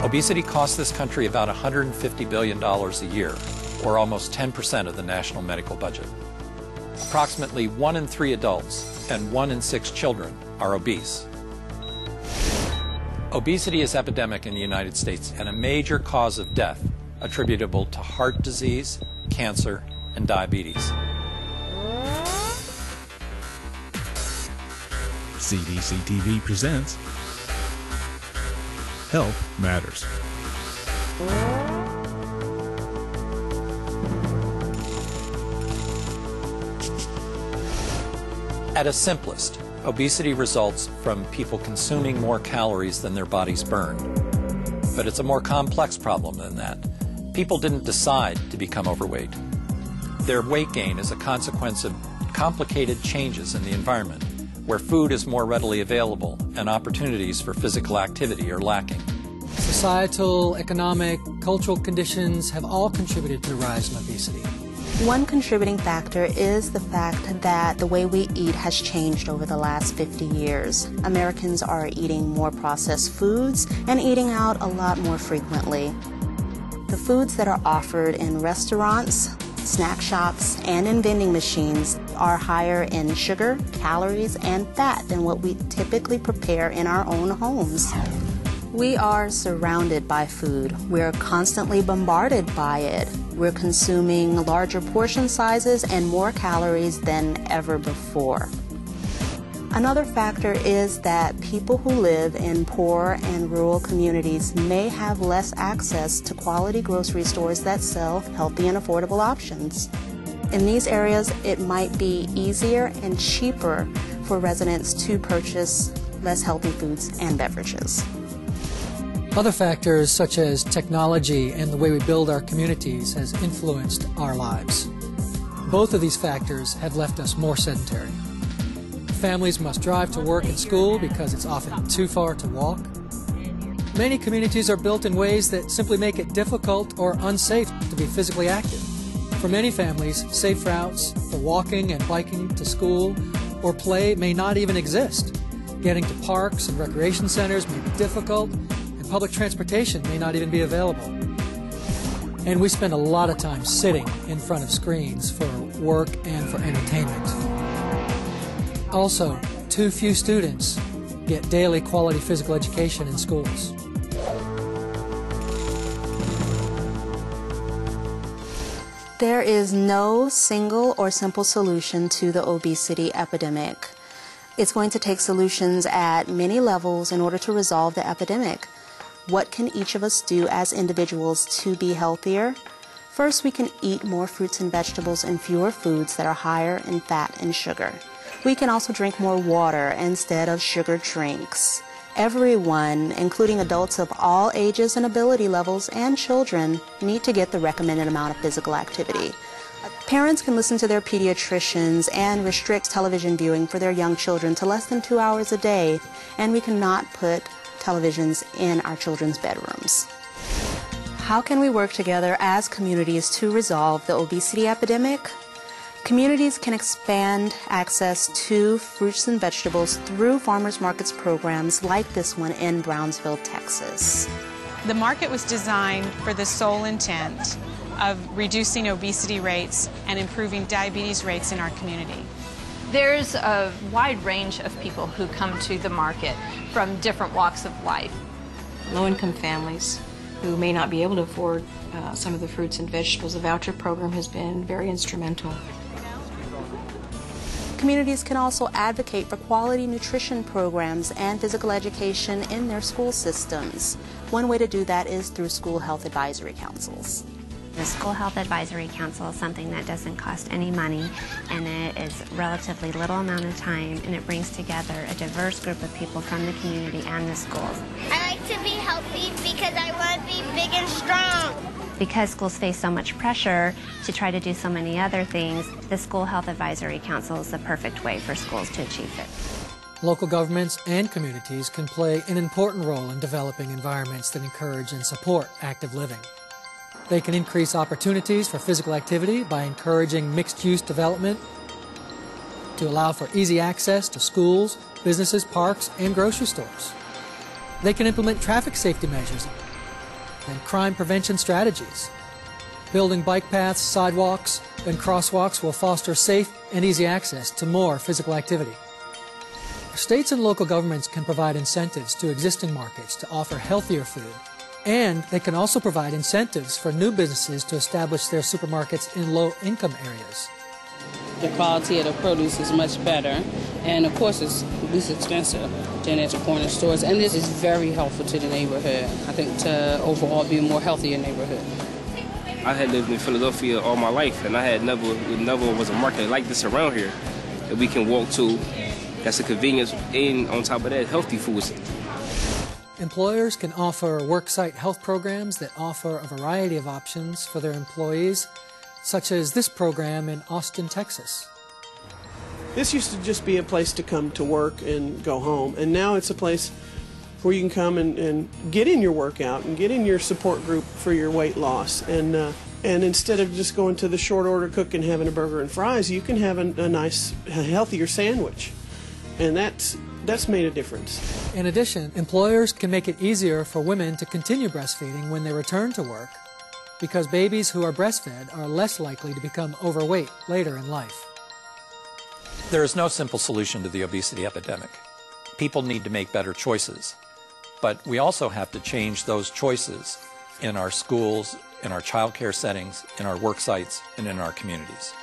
Obesity costs this country about $150 billion a year, or almost 10% of the national medical budget. Approximately 1 in 3 adults and 1 in 6 children are obese. Obesity is epidemic in the United States and a major cause of death attributable to heart disease, cancer, and diabetes. CDC TV presents Health Matters. At its simplest, obesity results from people consuming more calories than their bodies burn. But it's a more complex problem than that. People didn't decide to become overweight. Their weight gain is a consequence of complicated changes in the environment, where food is more readily available and opportunities for physical activity are lacking. Societal, economic, cultural conditions have all contributed to the rise in obesity. One contributing factor is the fact that the way we eat has changed over the last 50 years. Americans are eating more processed foods and eating out a lot more frequently. The foods that are offered in restaurants, snack shops, and in vending machines are higher in sugar, calories, and fat than what we typically prepare in our own homes. We are surrounded by food. We're constantly bombarded by it. We're consuming larger portion sizes and more calories than ever before. Another factor is that people who live in poor and rural communities may have less access to quality grocery stores that sell healthy and affordable options. In these areas, it might be easier and cheaper for residents to purchase less healthy foods and beverages. Other factors such as technology and the way we build our communities has influenced our lives. Both of these factors have left us more sedentary. Families must drive to work and school because it's often too far to walk. Many communities are built in ways that simply make it difficult or unsafe to be physically active. For many families, safe routes for walking and biking to school or play may not even exist. Getting to parks and recreation centers may be difficult, and public transportation may not even be available. And we spend a lot of time sitting in front of screens for work and for entertainment. Also, too few students get daily quality physical education in schools. There is no single or simple solution to the obesity epidemic. It's going to take solutions at many levels in order to resolve the epidemic. What can each of us do as individuals to be healthier? First, we can eat more fruits and vegetables and fewer foods that are higher in fat and sugar. We can also drink more water instead of sugar drinks. Everyone, including adults of all ages and ability levels and children, need to get the recommended amount of physical activity. Parents can listen to their pediatricians and restrict television viewing for their young children to less than 2 hours a day, and we cannot put televisions in our children's bedrooms. How can we work together as communities to resolve the obesity epidemic? Communities can expand access to fruits and vegetables through farmers markets programs like this one in Brownsville, Texas. The market was designed for the sole intent of reducing obesity rates and improving diabetes rates in our community. There's a wide range of people who come to the market from different walks of life. Low-income families who may not be able to afford some of the fruits and vegetables. The voucher program has been very instrumental. Communities can also advocate for quality nutrition programs and physical education in their school systems. One way to do that is through school health advisory councils. The School Health Advisory Council is something that doesn't cost any money, and it is relatively little amount of time, and it brings together a diverse group of people from the community and the schools. I like to be healthy because I want to be big and strong. Because schools face so much pressure to try to do so many other things, the School Health Advisory Council is the perfect way for schools to achieve it. Local governments and communities can play an important role in developing environments that encourage and support active living. They can increase opportunities for physical activity by encouraging mixed-use development to allow for easy access to schools, businesses, parks, and grocery stores. They can implement traffic safety measures and crime prevention strategies. Building bike paths, sidewalks, and crosswalks will foster safe and easy access to more physical activity. States and local governments can provide incentives to existing markets to offer healthier food, and they can also provide incentives for new businesses to establish their supermarkets in low-income areas. The quality of the produce is much better, and of course it's least expensive than at the corner stores, and this is very helpful to the neighborhood, I think, to overall be a more healthier neighborhood. I had lived in Philadelphia all my life, and I had never was a market like this around here that we can walk to. That's a convenience, and on top of that, healthy foods. Employers can offer worksite health programs that offer a variety of options for their employees, such as this program in Austin, Texas. This used to just be a place to come to work and go home, and now it's a place where you can come and get in your workout and get in your support group for your weight loss. And instead of just going to the short order cook and having a burger and fries, you can have a nice, healthier sandwich. And that's made a difference. In addition, employers can make it easier for women to continue breastfeeding when they return to work, because babies who are breastfed are less likely to become overweight later in life. There is no simple solution to the obesity epidemic. People need to make better choices. But we also have to change those choices in our schools, in our child care settings, in our work sites, and in our communities.